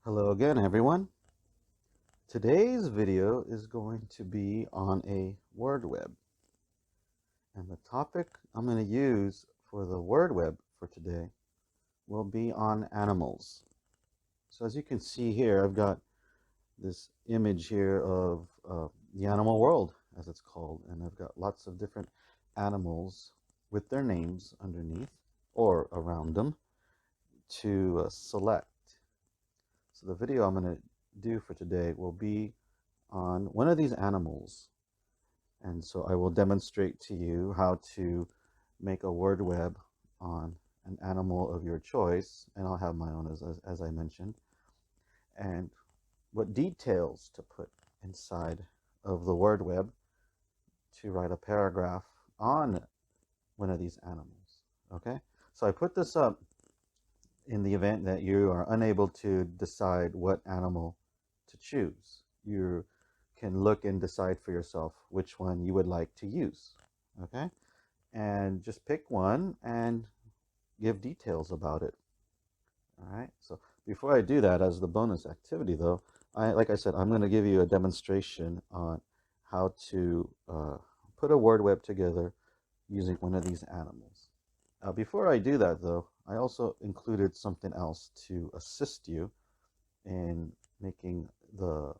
Hello again, everyone. Today's video is going to be on a word web. And the topic I'm going to use for the word web for today will be on animals. So as you can see here, I've got this image here of the animal world, as it's called. And I've got lots of different animals with their names underneath or around them to select. So the video I'm going to do for today will be on one of these animals. And so I will demonstrate to you how to make a word web on an animal of your choice, and I'll have my own as I mentioned, and what details to put inside of the word web to write a paragraph on one of these animals. Okay, so I put this up in the event that you are unable to decide what animal to choose. You can look and decide for yourself which one you would like to use. Okay, and just pick one and give details about it. All right, so before I do that, as the bonus activity though, like I said, I'm going to give you a demonstration on how to put a word web together using one of these animals. Before I do that though, I also included something else to assist you in making the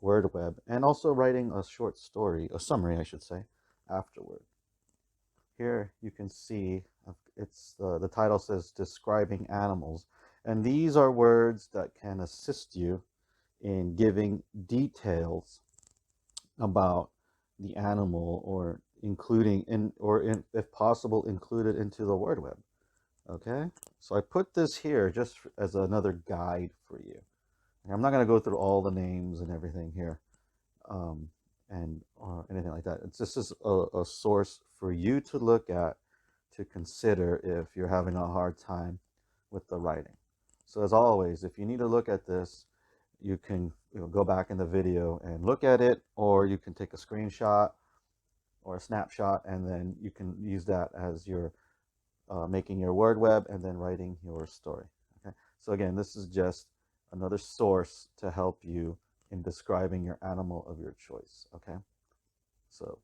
word web and also writing a short story, a summary I should say, afterward. Here you can see it's the title says describing animals, and these are words that can assist you in giving details about the animal, or including if possible included into the word web. Okay, so I put this here just as another guide for you. I'm not going to go through all the names and everything here, and or anything like that. It's just a source for you to look at, to consider if you're having a hard time with the writing. So as always, if you need to look at this, you can go back in the video and look at it, or you can take a screenshot or a snapshot, and then you can use that as your making your word web and then writing your story. Okay, so again, this is just another source to help you in describing your animal of your choice. Okay, so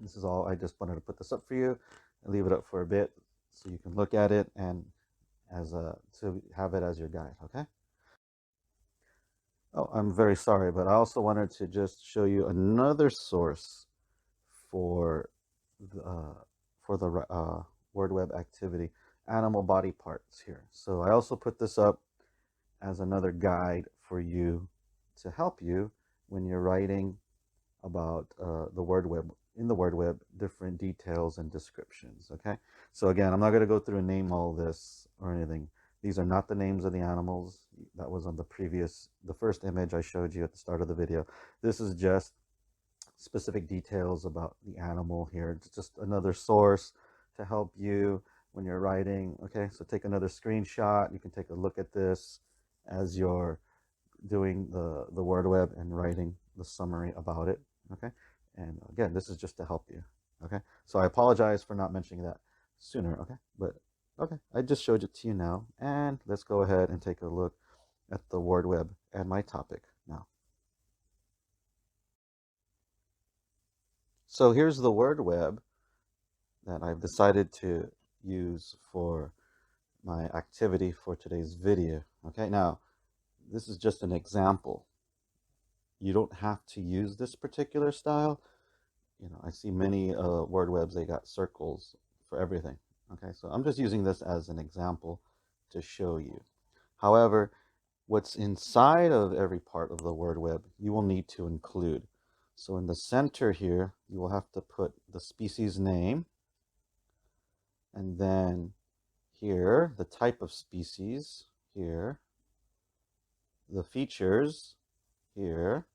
this is all. I just wanted to put this up for you and leave it up for a bit so you can look at it and to have it as your guide. Okay. Oh, I'm very sorry, but I also wanted to just show you another source for the word web activity, animal body parts here. So I also put this up as another guide for you to help you when you're writing about the word web, in the word web, different details and descriptions. Okay, so again, I'm not going to go through and name all this or anything. These are not the names of the animals. That was on the first image I showed you at the start of the video. This is just specific details about the animal here. It's just another source to help you when you're writing. Okay, so take another screenshot. You can take a look at this as you're doing the word web and writing the summary about it. Okay, and again, this is just to help you. Okay, so I apologize for not mentioning that sooner. Okay, but okay, I just showed it to you now, and let's go ahead and take a look at the word web and my topic now. So here's the word web that I've decided to use for my activity for today's video. Okay, now this is just an example. You don't have to use this particular style. I see many word webs, they got circles for everything. Okay, so I'm just using this as an example to show you. However, what's inside of every part of the word web, you will need to include. So in the center here, you will have to put the species name, and then here, the type of species here, the features here,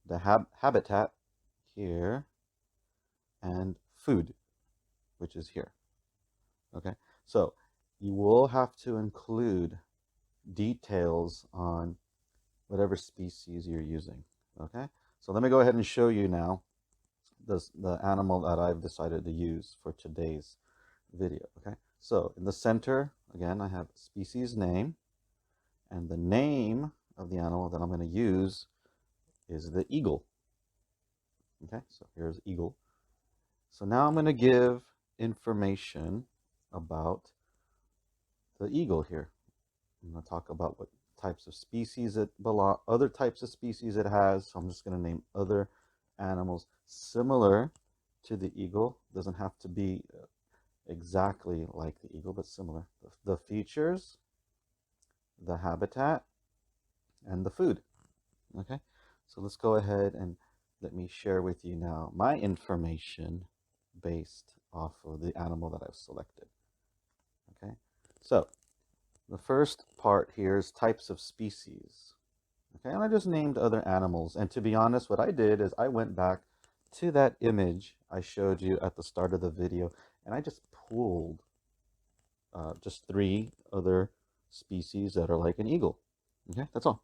the habitat here, and food, which is here. Okay, so you will have to include details on whatever species you're using. Okay, so let me go ahead and show you now the animal that I've decided to use for today's video. Okay, so in the center, again, I have species name, And the name of the animal that I'm going to use is the eagle. Okay, so here's eagle. So now I'm going to give information about the eagle here. I'm going to talk about what types of species it belong, other types of species it has. So I'm just going to name other animals similar to the eagle. Doesn't have to be exactly like the eagle, but similar. The features, the habitat, and the food. Okay, so let's go ahead and let me share with you now my information based off of the animal that I've selected. Okay, so the first part here is types of species. Okay, and I just named other animals. And to be honest, what I did is I went back to that image I showed you at the start of the video, and I just pulled just 3 other species that are like an eagle. Okay, that's all.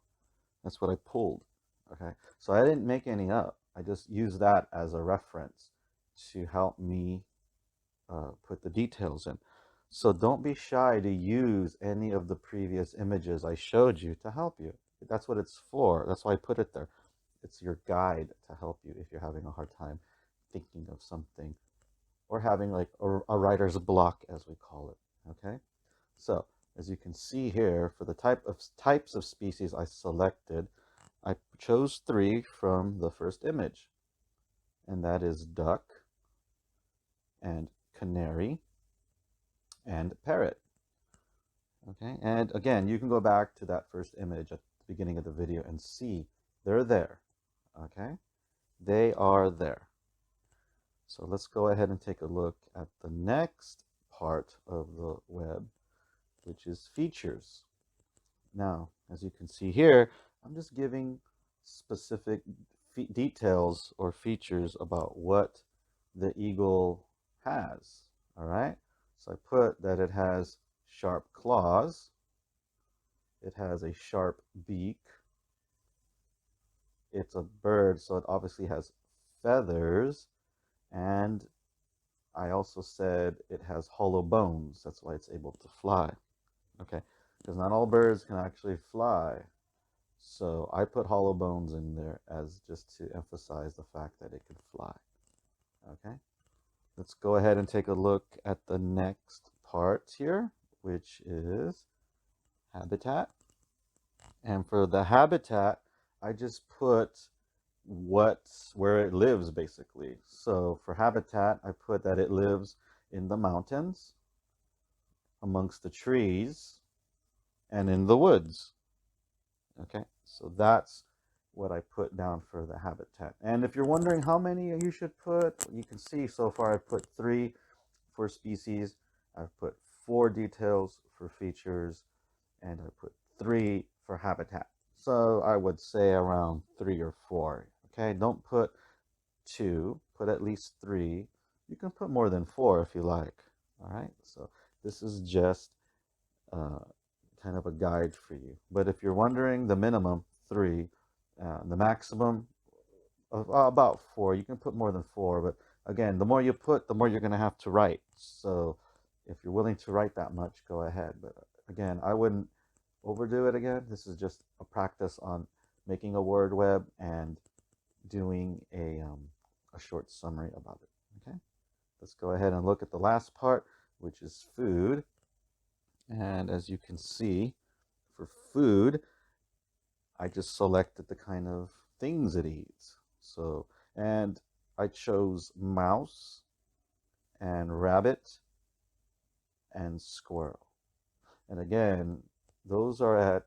That's what I pulled. Okay, so I didn't make any up. I just used that as a reference to help me put the details in. So don't be shy to use any of the previous images I showed you to help you. That's what it's for. That's why I put it there. It's your guide to help you if you're having a hard time thinking of something or having like a writer's block, as we call it. Okay, so as you can see here, for the types of species I selected, I chose 3 from the first image, and that is duck and canary and parrot. Okay, and again, you can go back to that first image at the beginning of the video and see they're there. Okay, they are there. So let's go ahead and take a look at the next part of the web, which is features. Now, as you can see here, I'm just giving specific details or features about what the eagle has. All right, so I put that it has sharp claws, it has a sharp beak, it's a bird, so it obviously has feathers, and I also said it has hollow bones. That's why it's able to fly. Okay, because not all birds can actually fly. So I put hollow bones in there as just to emphasize the fact that it can fly. Okay, let's go ahead and take a look at the next part here, which is habitat. And for the habitat, I just put where it lives basically. So for habitat, I put that it lives in the mountains, amongst the trees, and in the woods. Okay, so that's what I put down for the habitat. And if you're wondering how many you should put, you can see so far I've put 3 for species, I've put 4 details for features, and I put 3 for habitat. So I would say around 3 or 4. Okay, don't put 2, put at least 3. You can put more than 4 if you like. All right, so this is just uh, kind of a guide for you. But if you're wondering, the minimum 3, the maximum of about 4. You can put more than 4, but again, the more you put, the more you're going to have to write. So if you're willing to write that much, go ahead. But again, I wouldn't overdo it again. This is just a practice on making a word web and doing a short summary about it. Okay, let's go ahead and look at the last part, which is food. And as you can see, for food, I just selected the kind of things it eats. So, and I chose mouse and rabbit and squirrel. And again, those are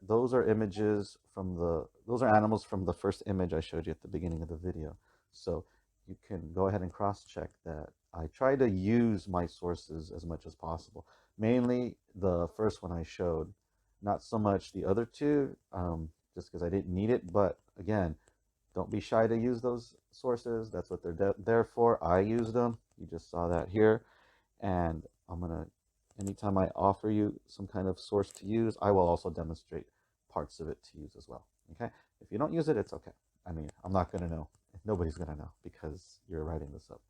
images from those are animals from the first image I showed you at the beginning of the video. So you can go ahead and cross-check that. I try to use my sources as much as possible. Mainly the first one I showed, not so much the other 2, just because I didn't need it. But again, don't be shy to use those sources. That's what they're there for. I use them. You just saw that here. And anytime I offer you some kind of source to use, I will also demonstrate parts of it to use as well. Okay? If you don't use it, it's okay. I mean, I'm not going to know. Nobody's going to know because you're writing this up.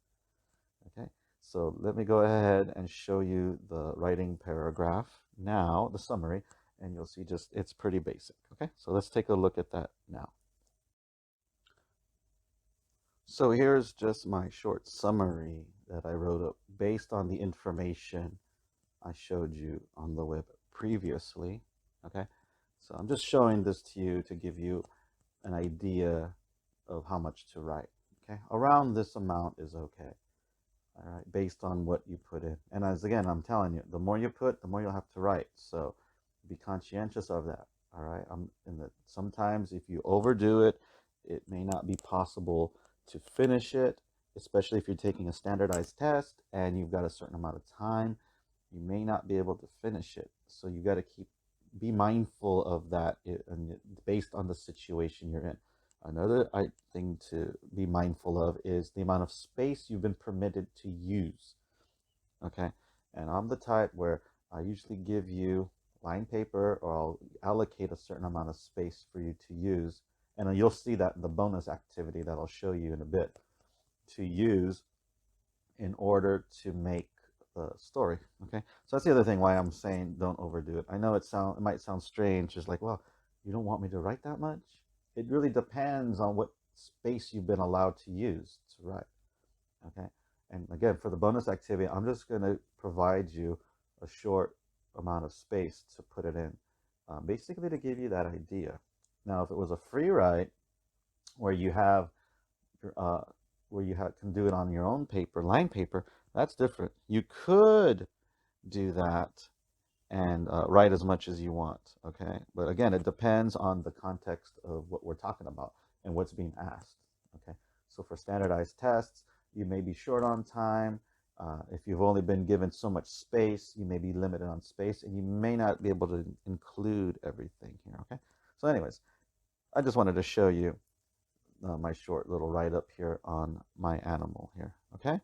Okay? So let me go ahead and show you the writing paragraph now, the summary, and you'll see just it's pretty basic. Okay, so let's take a look at that now. So here's just my short summary that I wrote up based on the information I showed you on the web previously. Okay, so I'm just showing this to you to give you an idea of how much to write. Okay, around this amount is okay. All right, based on what you put in. And as again, I'm telling you, the more you put, the more you'll have to write. So be conscientious of that. All right. Sometimes if you overdo it, it may not be possible to finish it, especially if you're taking a standardized test and you've got a certain amount of time. You may not be able to finish it. So you got to be mindful of that and based on the situation you're in. Another thing to be mindful of is the amount of space you've been permitted to use. Okay, and I'm the type where I usually give you line paper, or I'll allocate a certain amount of space for you to use, and you'll see that in the bonus activity that I'll show you in a bit, to use in order to make the story. Okay, so that's the other thing why I'm saying don't overdo it. I know it might sound strange, just like, well, you don't want me to write that much. It really depends on what space you've been allowed to use to write. Okay, and again, for the bonus activity, I'm just going to provide you a short amount of space to put it in, basically to give you that idea. Now, if it was a free write where you have can do it on your own paper, line paper, that's different. You could do that and write as much as you want. Okay, but again, it depends on the context of what we're talking about and what's being asked. Okay, so for standardized tests, you may be short on time. If you've only been given so much space, you may be limited on space, and you may not be able to include everything here. Okay, so anyways, I just wanted to show you my short little write-up here on my animal here. Okay,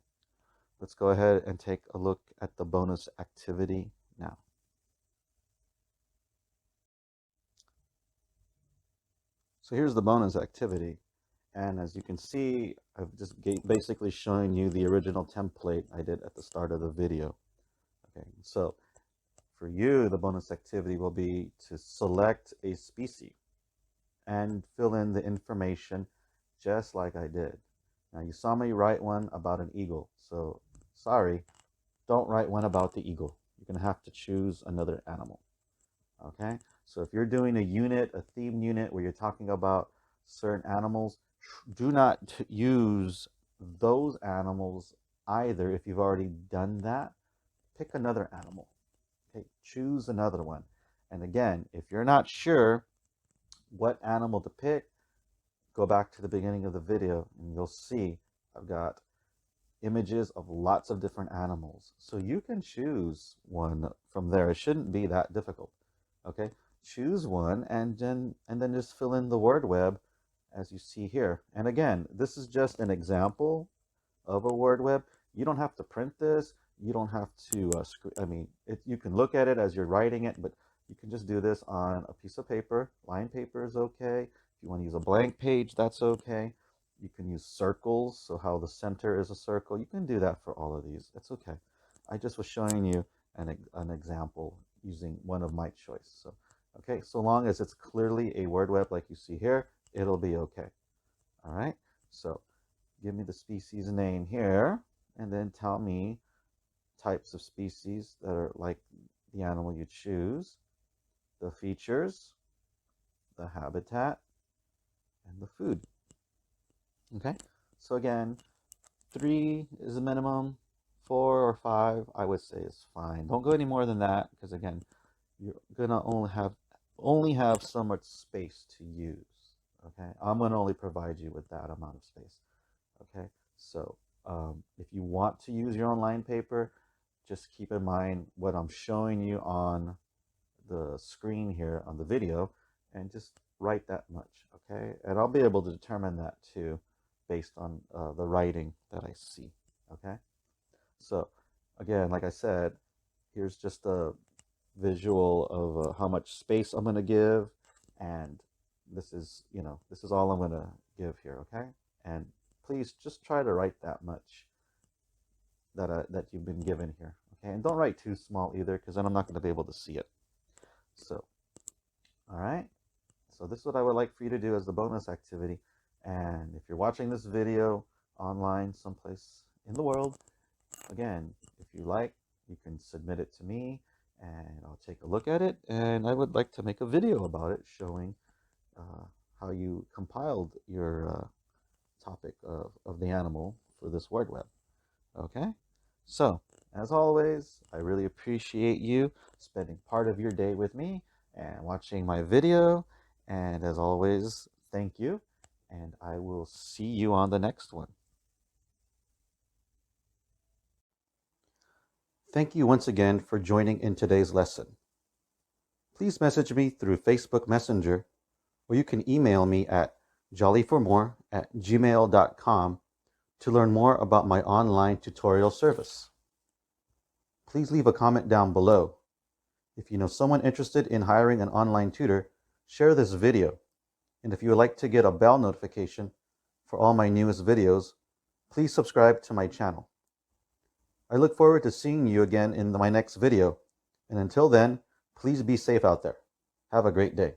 let's go ahead and take a look at the bonus activity now. So here's the bonus activity. And as you can see, I've just basically showing you the original template I did at the start of the video. Okay, so for you, the bonus activity will be to select a species and fill in the information just like I did. Now you saw me write one about an eagle. So sorry, don't write one about the eagle. You're going to have to choose another animal. Okay, so if you're doing a unit, a theme unit where you're talking about certain animals, do not use those animals either. If you've already done that, pick another animal. Okay, choose another one. And again, if you're not sure what animal to pick, go back to the beginning of the video and you'll see I've got images of lots of different animals. So you can choose one from there. It shouldn't be that difficult. Okay, choose one and then just fill in the word web as you see here. And again, this is just an example of a word web. You don't have to print this. You don't have to, you can look at it as you're writing it, but you can just do this on a piece of paper. Line paper is okay. If you want to use a blank page, that's okay. You can use circles, so how the center is a circle. You can do that for all of these. That's okay. I just was showing you an example using one of my choice. So, okay, so long as it's clearly a word web like you see here, it'll be okay. All right, so give me the species name here, and then tell me types of species that are like the animal you choose, the features, the habitat, and the food. Okay, so again, 3 is the minimum, 4 or 5 I would say is fine. Don't go any more than that, because again, you're gonna only have so much space to use. Okay, I'm gonna only provide you with that amount of space. Okay, so if you want to use your own line paper, just keep in mind what I'm showing you on the screen here on the video, and just write that much. Okay, and I'll be able to determine that too based on the writing that I see. Okay, so again, like I said, here's just a visual of how much space I'm going to give, and this is all I'm going to give here. Okay, and please just try to write that much that you've been given here. Okay, and don't write too small either, because then I'm not going to be able to see it. So All right. So this is what I would like for you to do as the bonus activity. And if you're watching this video online someplace in the world, again, if you like, you can submit it to me and I'll take a look at it. And I would like to make a video about it showing uh, how you compiled your topic of the animal for this word web. Okay? So, as always, I really appreciate you spending part of your day with me and watching my video. And as always, thank you. And I will see you on the next one. Thank you once again for joining in today's lesson. Please message me through Facebook Messenger, or you can email me at jollyformore@gmail.com to learn more about my online tutorial service. Please leave a comment down below. If you know someone interested in hiring an online tutor, share this video. And if you would like to get a bell notification for all my newest videos, please subscribe to my channel. I look forward to seeing you again in my next video. And until then, please be safe out there. Have a great day.